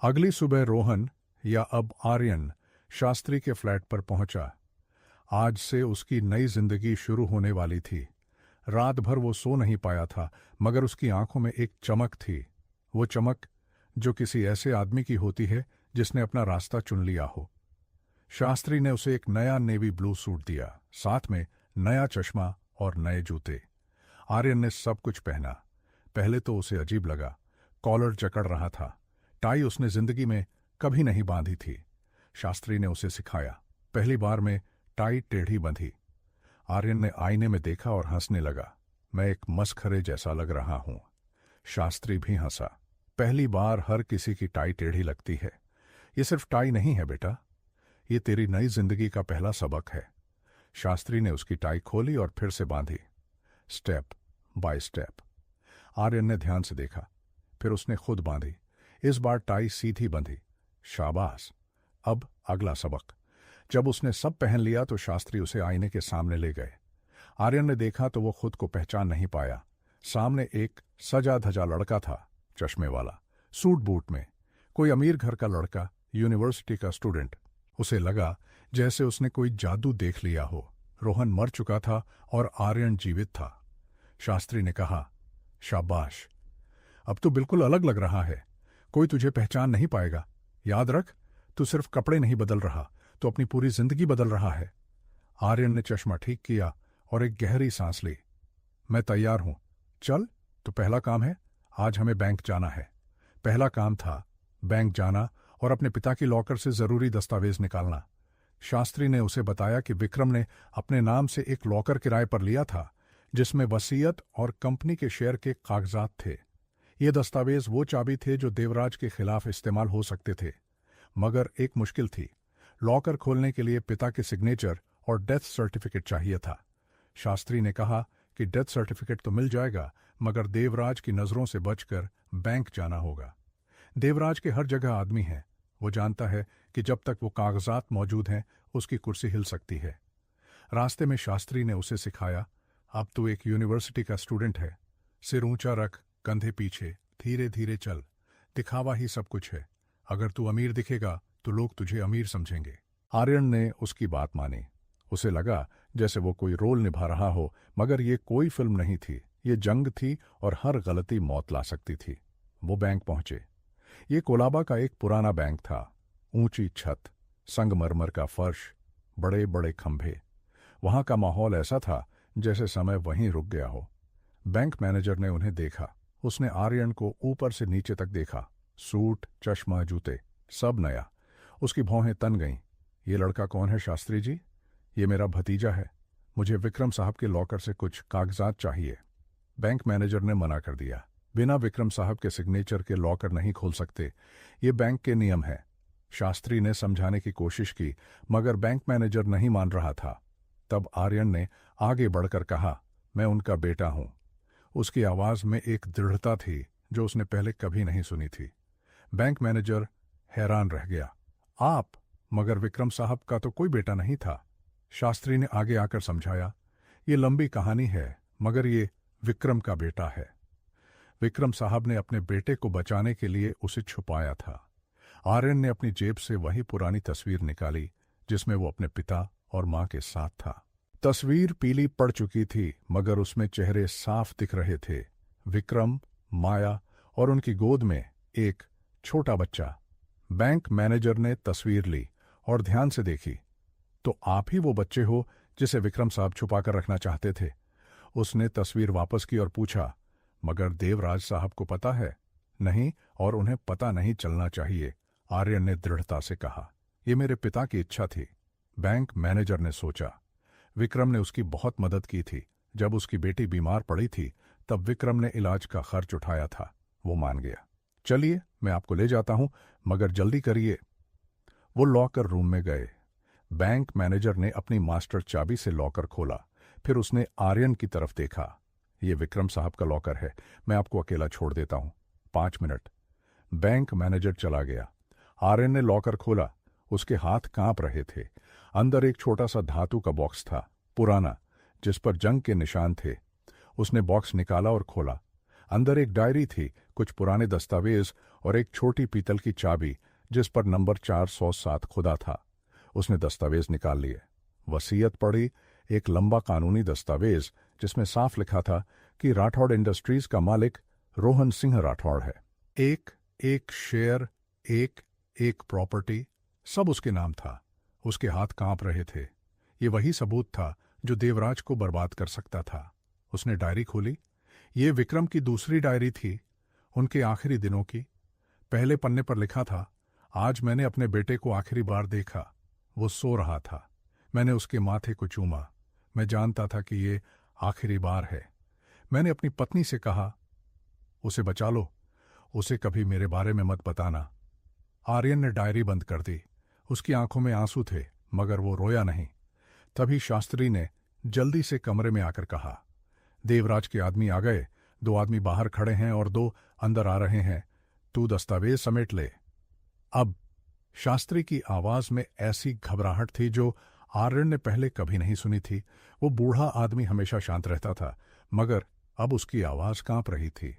अगली सुबह रोहन या अब आर्यन शास्त्री के फ्लैट पर पहुंचा। आज से उसकी नई जिंदगी शुरू होने वाली थी। रात भर वो सो नहीं पाया था, मगर उसकी आंखों में एक चमक थी। वो चमक जो किसी ऐसे आदमी की होती है जिसने अपना रास्ता चुन लिया हो। शास्त्री ने उसे एक नया नेवी ब्लू सूट दिया, साथ में नया चश्मा और नए जूते। आर्यन ने सब कुछ पहना। पहले तो उसे अजीब लगा, कॉलर जकड़ रहा था। टाई उसने जिंदगी में कभी नहीं बांधी थी। शास्त्री ने उसे सिखाया। पहली बार में टाई टेढ़ी बंधी। आर्यन ने आईने में देखा और हंसने लगा। मैं एक मसखरे जैसा लग रहा हूं। शास्त्री भी हंसा। पहली बार हर किसी की टाई टेढ़ी लगती है। ये सिर्फ टाई नहीं है बेटा, ये तेरी नई जिंदगी का पहला सबक है। शास्त्री ने उसकी टाई खोली और फिर से बांधी, स्टेप बाय स्टेप। आर्यन ने ध्यान से देखा, फिर उसने खुद बांधी। इस बार टाई सीधी बंधी। शाबाश। अब अगला सबक। जब उसने सब पहन लिया तो शास्त्री उसे आईने के सामने ले गए। आर्यन ने देखा तो वो खुद को पहचान नहीं पाया। सामने एक सजा धजा लड़का था, चश्मे वाला, सूट बूट में। कोई अमीर घर का लड़का, यूनिवर्सिटी का स्टूडेंट। उसे लगा जैसे उसने कोई जादू देख लिया हो। रोहन मर चुका था और आर्यन जीवित था। शास्त्री ने कहा, शाबाश, अब तो बिल्कुल अलग लग रहा है। कोई तुझे पहचान नहीं पाएगा। याद रख, तू सिर्फ कपड़े नहीं बदल रहा, तो अपनी पूरी जिंदगी बदल रहा है। आर्यन ने चश्मा ठीक किया और एक गहरी सांस ली। मैं तैयार हूं, चल। तो पहला काम है, आज हमें बैंक जाना है। पहला काम था बैंक जाना और अपने पिता की लॉकर से जरूरी दस्तावेज निकालना। शास्त्री ने उसे बताया कि विक्रम ने अपने नाम से एक लॉकर किराए पर लिया था, जिसमें वसीयत और कंपनी के शेयर के कागजात थे। ये दस्तावेज वो चाबी थे जो देवराज के खिलाफ इस्तेमाल हो सकते थे। मगर एक मुश्किल थी। लॉकर खोलने के लिए पिता के सिग्नेचर और डेथ सर्टिफिकेट चाहिए था। शास्त्री ने कहा कि डेथ सर्टिफिकेट तो मिल जाएगा, मगर देवराज की नजरों से बचकर बैंक जाना होगा। देवराज के हर जगह आदमी हैं। वो जानता है कि जब तक वो कागजात मौजूद हैं, उसकी कुर्सी हिल सकती है। रास्ते में शास्त्री ने उसे सिखाया, अब तू एक यूनिवर्सिटी का स्टूडेंट है। सिर ऊंचा रख, कंधे पीछे, धीरे धीरे चल। दिखावा ही सब कुछ है। अगर तू अमीर दिखेगा तो लोग तुझे अमीर समझेंगे। आर्यन ने उसकी बात मानी। उसे लगा जैसे वो कोई रोल निभा रहा हो, मगर ये कोई फिल्म नहीं थी, ये जंग थी और हर गलती मौत ला सकती थी। वो बैंक पहुंचे। ये कोलाबा का एक पुराना बैंक था। ऊंची छत, संगमरमर का फर्श, बड़े बड़े खंभे। वहां का माहौल ऐसा था जैसे समय वहीं रुक गया हो। बैंक मैनेजर ने उन्हें देखा। उसने आर्यन को ऊपर से नीचे तक देखा। सूट, चश्मा, जूते, सब नया। उसकी भौहें तन गईं। ये लड़का कौन है शास्त्री जी? ये मेरा भतीजा है। मुझे विक्रम साहब के लॉकर से कुछ कागजात चाहिए। बैंक मैनेजर ने मना कर दिया। बिना विक्रम साहब के सिग्नेचर के लॉकर नहीं खोल सकते, ये बैंक के नियम है। शास्त्री ने समझाने की कोशिश की, मगर बैंक मैनेजर नहीं मान रहा था। तब आर्यन ने आगे बढ़कर कहा, मैं उनका बेटा हूं। उसकी आवाज में एक दृढ़ता थी जो उसने पहले कभी नहीं सुनी थी। बैंक मैनेजर हैरान रह गया। आप? मगर विक्रम साहब का तो कोई बेटा नहीं था। शास्त्री ने आगे आकर समझाया, ये लंबी कहानी है, मगर ये विक्रम का बेटा है। विक्रम साहब ने अपने बेटे को बचाने के लिए उसे छुपाया था। आर्यन ने अपनी जेब से वही पुरानी तस्वीर निकाली जिसमें वो अपने पिता और मां के साथ था। तस्वीर पीली पड़ चुकी थी, मगर उसमें चेहरे साफ दिख रहे थे। विक्रम, माया और उनकी गोद में एक छोटा बच्चा। बैंक मैनेजर ने तस्वीर ली और ध्यान से देखी। तो आप ही वो बच्चे हो जिसे विक्रम साहब छुपाकर रखना चाहते थे। उसने तस्वीर वापस की और पूछा, मगर देवराज साहब को पता है? नहीं, और उन्हें पता नहीं चलना चाहिए, आर्यन ने दृढ़ता से कहा। यह मेरे पिता की इच्छा थी। बैंक मैनेजर ने सोचा, विक्रम ने उसकी बहुत मदद की थी। जब उसकी बेटी बीमार पड़ी थी, तब विक्रम ने इलाज का खर्च उठाया था। वो मान गया। चलिए, मैं आपको ले जाता हूं, मगर जल्दी करिए। वो लॉकर रूम में गए। बैंक मैनेजर ने अपनी मास्टर चाबी से लॉकर खोला। फिर उसने आर्यन की तरफ देखा। ये विक्रम साहब का लॉकर है, मैं आपको अकेला छोड़ देता हूं, 5 मिनट। बैंक मैनेजर चला गया। आर्यन ने लॉकर खोला। उसके हाथ कांप रहे थे। अंदर एक छोटा सा धातु का बॉक्स था, पुराना, जिस पर जंग के निशान थे। उसने बॉक्स निकाला और खोला। अंदर एक डायरी थी, कुछ पुराने दस्तावेज और एक छोटी पीतल की चाबी जिस पर नंबर 407 खुदा था। उसने दस्तावेज निकाल लिए। वसीयत पढ़ी, एक लंबा कानूनी दस्तावेज जिसमें साफ लिखा था कि राठौड़ इंडस्ट्रीज का मालिक रोहन सिंह राठौड़ है। एक एक शेयर, एक एक प्रॉपर्टी, सब उसके नाम था। उसके हाथ कांप रहे थे। ये वही सबूत था जो देवराज को बर्बाद कर सकता था। उसने डायरी खोली। ये विक्रम की दूसरी डायरी थी, उनके आखिरी दिनों की। पहले पन्ने पर लिखा था, आज मैंने अपने बेटे को आखिरी बार देखा। वो सो रहा था। मैंने उसके माथे को चूमा। मैं जानता था कि ये आखिरी बार है। मैंने अपनी पत्नी से कहा, उसे बचा लो, उसे कभी मेरे बारे में मत बताना। आर्यन ने डायरी बंद कर दी। उसकी आंखों में आंसू थे, मगर वो रोया नहीं। तभी शास्त्री ने जल्दी से कमरे में आकर कहा, देवराज के आदमी आ गए, 2 आदमी बाहर खड़े हैं और 2 अंदर आ रहे हैं। तू दस्तावेज समेट ले। अब शास्त्री की आवाज में ऐसी घबराहट थी जो आर्यन ने पहले कभी नहीं सुनी थी। वो बूढ़ा आदमी हमेशा शांत रहता था, मगर अब उसकी आवाज कांप रही थी।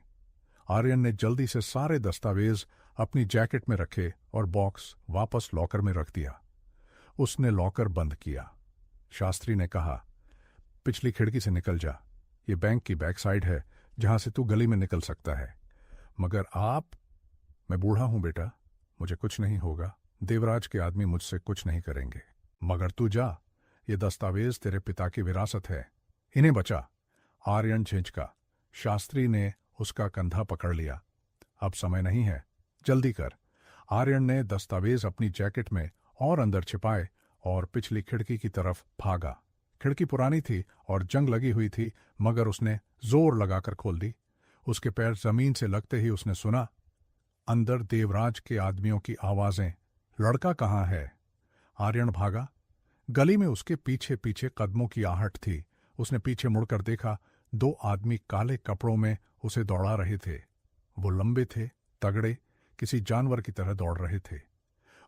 आर्यन ने जल्दी से सारे दस्तावेज अपनी जैकेट में रखे और बॉक्स वापस लॉकर में रख दिया। उसने लॉकर बंद किया। शास्त्री ने कहा, पिछली खिड़की से निकल जा। ये बैंक की बैक साइड है जहां से तू गली में निकल सकता है। मगर मैं बूढ़ा हूं बेटा, मुझे कुछ नहीं होगा। देवराज के आदमी मुझसे कुछ नहीं करेंगे। मगर तू जा, ये दस्तावेज तेरे पिता की विरासत है, इन्हें बचा। आर्यन झिझका। शास्त्री ने उसका कंधा पकड़ लिया। अब समय नहीं है, जल्दी कर। आर्यन ने दस्तावेज अपनी जैकेट में और अंदर छिपाए और पिछली खिड़की की तरफ भागा। खिड़की पुरानी थी और जंग लगी हुई थी, मगर उसने जोर लगाकर खोल दी। उसके पैर जमीन से लगते ही उसने सुना, अंदर देवराज के आदमियों की आवाजें। लड़का कहाँ है? आर्यन भागा। गली में उसके पीछे पीछे कदमों की आहट थी। उसने पीछे मुड़कर देखा, 2 आदमी काले कपड़ों में उसे दौड़ा रहे थे। वो लंबे थे, तगड़े, किसी जानवर की तरह दौड़ रहे थे।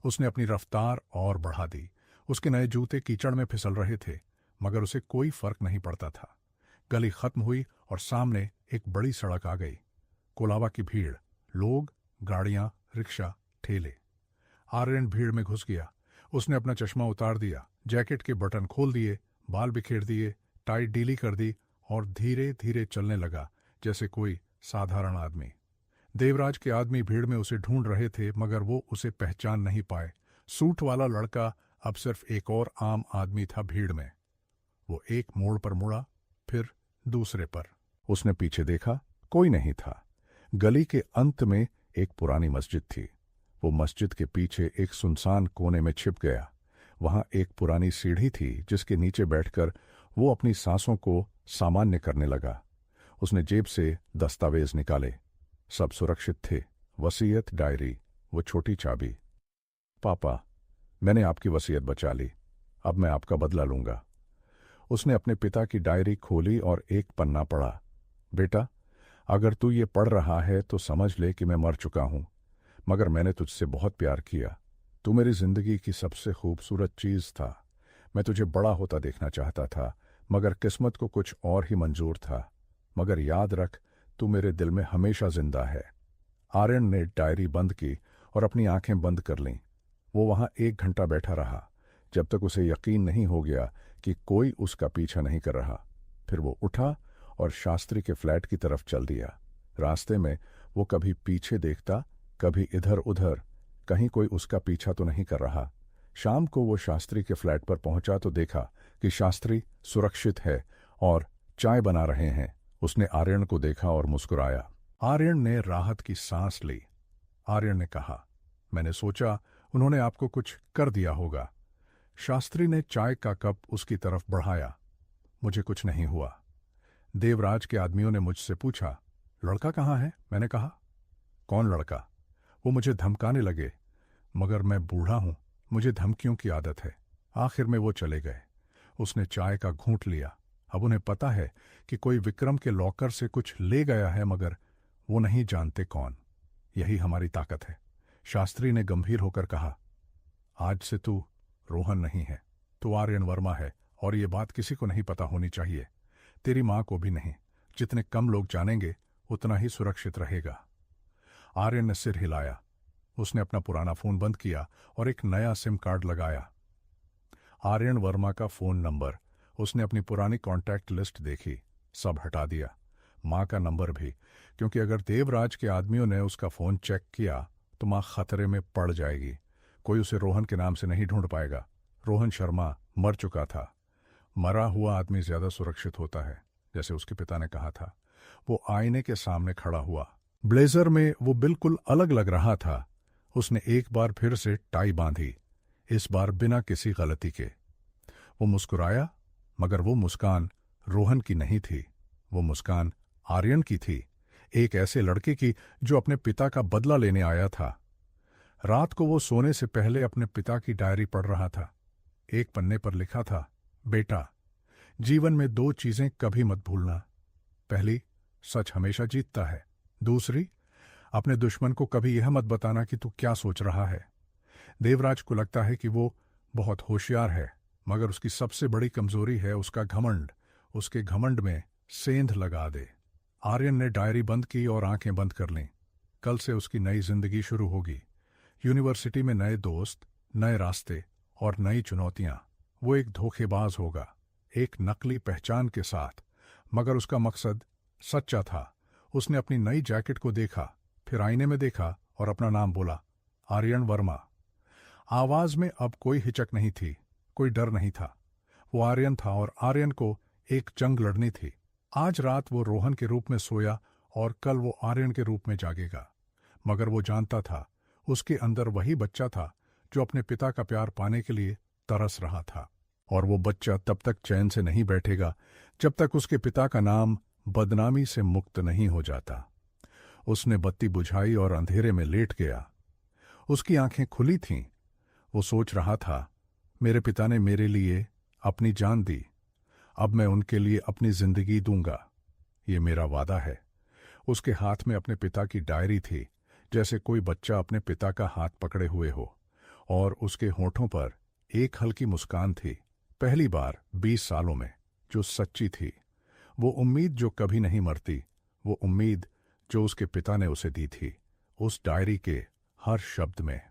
उसने अपनी रफ्तार और बढ़ा दी। उसके नए जूते कीचड़ में फिसल रहे थे, मगर उसे कोई फर्क नहीं पड़ता था। गली खत्म हुई और सामने एक बड़ी सड़क आ गई। कोलाबा की भीड़, लोग, गाड़ियां, रिक्शा, ठेले। आर्यन भीड़ में घुस गया। उसने अपना चश्मा उतार दिया, जैकेट के बटन खोल दिए, बाल बिखेर दिए, टाई ढीली कर दी और धीरे धीरे चलने लगा जैसे कोई साधारण आदमी। देवराज के आदमी भीड़ में उसे ढूंढ रहे थे, मगर वो उसे पहचान नहीं पाए। सूट वाला लड़का अब सिर्फ एक और आम आदमी था भीड़ में। वो एक मोड़ पर मुड़ा, फिर दूसरे पर। उसने पीछे देखा, कोई नहीं था। गली के अंत में एक पुरानी मस्जिद थी। वो मस्जिद के पीछे एक सुनसान कोने में छिप गया। वहां एक पुरानी सीढ़ी थी जिसके नीचे बैठकर वो अपनी सांसों को सामान्य करने लगा। उसने जेब से दस्तावेज निकाले। सब सुरक्षित थे, वसीयत, डायरी, वो छोटी चाबी। पापा, मैंने आपकी वसीयत बचा ली, अब मैं आपका बदला लूंगा। उसने अपने पिता की डायरी खोली और एक पन्ना पढ़ा। बेटा, अगर तू ये पढ़ रहा है तो समझ ले कि मैं मर चुका हूं, मगर मैंने तुझसे बहुत प्यार किया। तू मेरी जिंदगी की सबसे खूबसूरत चीज था। मैं तुझे बड़ा होता देखना चाहता था, मगर किस्मत को कुछ और ही मंजूर था। मगर याद रख, तू मेरे दिल में हमेशा जिंदा है। आर्यन ने डायरी बंद की और अपनी आंखें बंद कर लीं। वो वहां 1 घंटा बैठा रहा, जब तक उसे यकीन नहीं हो गया कि कोई उसका पीछा नहीं कर रहा। फिर वो उठा और शास्त्री के फ्लैट की तरफ चल दिया। रास्ते में वो कभी पीछे देखता, कभी इधर उधर, कहीं कोई उसका पीछा तो नहीं कर रहा। शाम को वो शास्त्री के फ्लैट पर पहुंचा तो देखा कि शास्त्री सुरक्षित है और चाय बना रहे हैं। उसने आर्यन को देखा और मुस्कुराया। आर्यन ने राहत की सांस ली। आर्यन ने कहा, मैंने सोचा उन्होंने आपको कुछ कर दिया होगा। शास्त्री ने चाय का कप उसकी तरफ बढ़ाया। मुझे कुछ नहीं हुआ। देवराज के आदमियों ने मुझसे पूछा, लड़का कहाँ है? मैंने कहा, कौन लड़का? वो मुझे धमकाने लगे, मगर मैं बूढ़ा हूं, मुझे धमकियों की आदत है। आखिर में वो चले गए। उसने चाय का घूंट लिया। अब उन्हें पता है कि कोई विक्रम के लॉकर से कुछ ले गया है, मगर वो नहीं जानते कौन। यही हमारी ताकत है। शास्त्री ने गंभीर होकर कहा, आज से तू रोहन नहीं है, तू आर्यन वर्मा है, और ये बात किसी को नहीं पता होनी चाहिए, तेरी मां को भी नहीं। जितने कम लोग जानेंगे उतना ही सुरक्षित रहेगा। आर्यन ने सिर हिलाया। उसने अपना पुराना फोन बंद किया और एक नया सिम कार्ड लगाया। आर्यन वर्मा का फोन नंबर। उसने अपनी पुरानी कॉन्टैक्ट लिस्ट देखी, सब हटा दिया, मां का नंबर भी, क्योंकि अगर देवराज के आदमियों ने उसका फोन चेक किया तो मां खतरे में पड़ जाएगी। कोई उसे रोहन के नाम से नहीं ढूंढ पाएगा। रोहन शर्मा मर चुका था। मरा हुआ आदमी ज्यादा सुरक्षित होता है, जैसे उसके पिता ने कहा था। वो आईने के सामने खड़ा हुआ। ब्लेजर में वो बिल्कुल अलग लग रहा था। उसने एक बार फिर से टाई बांधी, इस बार बिना किसी गलती के। वो मुस्कुराया, मगर वो मुस्कान रोहन की नहीं थी। वो मुस्कान आर्यन की थी, एक ऐसे लड़के की जो अपने पिता का बदला लेने आया था। रात को वो सोने से पहले अपने पिता की डायरी पढ़ रहा था। एक पन्ने पर लिखा था, बेटा, जीवन में 2 चीजें कभी मत भूलना। पहली, सच हमेशा जीतता है। दूसरी, अपने दुश्मन को कभी यह मत बताना कि तू क्या सोच रहा है। देवराज को लगता है कि वो बहुत होशियार है, मगर उसकी सबसे बड़ी कमजोरी है उसका घमंड। उसके घमंड में सेंध लगा दे। आर्यन ने डायरी बंद की और आंखें बंद कर लीं। कल से उसकी नई जिंदगी शुरू होगी। यूनिवर्सिटी में नए दोस्त, नए रास्ते और नई चुनौतियां। वो एक धोखेबाज होगा, एक नकली पहचान के साथ, मगर उसका मकसद सच्चा था। उसने अपनी नई जैकेट को देखा, फिर आईने में देखा और अपना नाम बोला, आर्यन वर्मा। आवाज में अब कोई हिचक नहीं थी, कोई डर नहीं था। वो आर्यन था और आर्यन को एक जंग लड़नी थी। आज रात वो रोहन के रूप में सोया और कल वो आर्यन के रूप में जागेगा। मगर वो जानता था, उसके अंदर वही बच्चा था जो अपने पिता का प्यार पाने के लिए तरस रहा था। और वो बच्चा तब तक चैन से नहीं बैठेगा जब तक उसके पिता का नाम बदनामी से मुक्त नहीं हो जाता। उसने बत्ती बुझाई और अंधेरे में लेट गया। उसकी आंखें खुली थीं। वो सोच रहा था, मेरे पिता ने मेरे लिए अपनी जान दी, अब मैं उनके लिए अपनी जिंदगी दूंगा। ये मेरा वादा है। उसके हाथ में अपने पिता की डायरी थी, जैसे कोई बच्चा अपने पिता का हाथ पकड़े हुए हो, और उसके होठों पर एक हल्की मुस्कान थी, पहली बार 20 सालों में, जो सच्ची थी। वो उम्मीद जो कभी नहीं मरती, वो उम्मीद जो उसके पिता ने उसे दी थी, उस डायरी के हर शब्द में।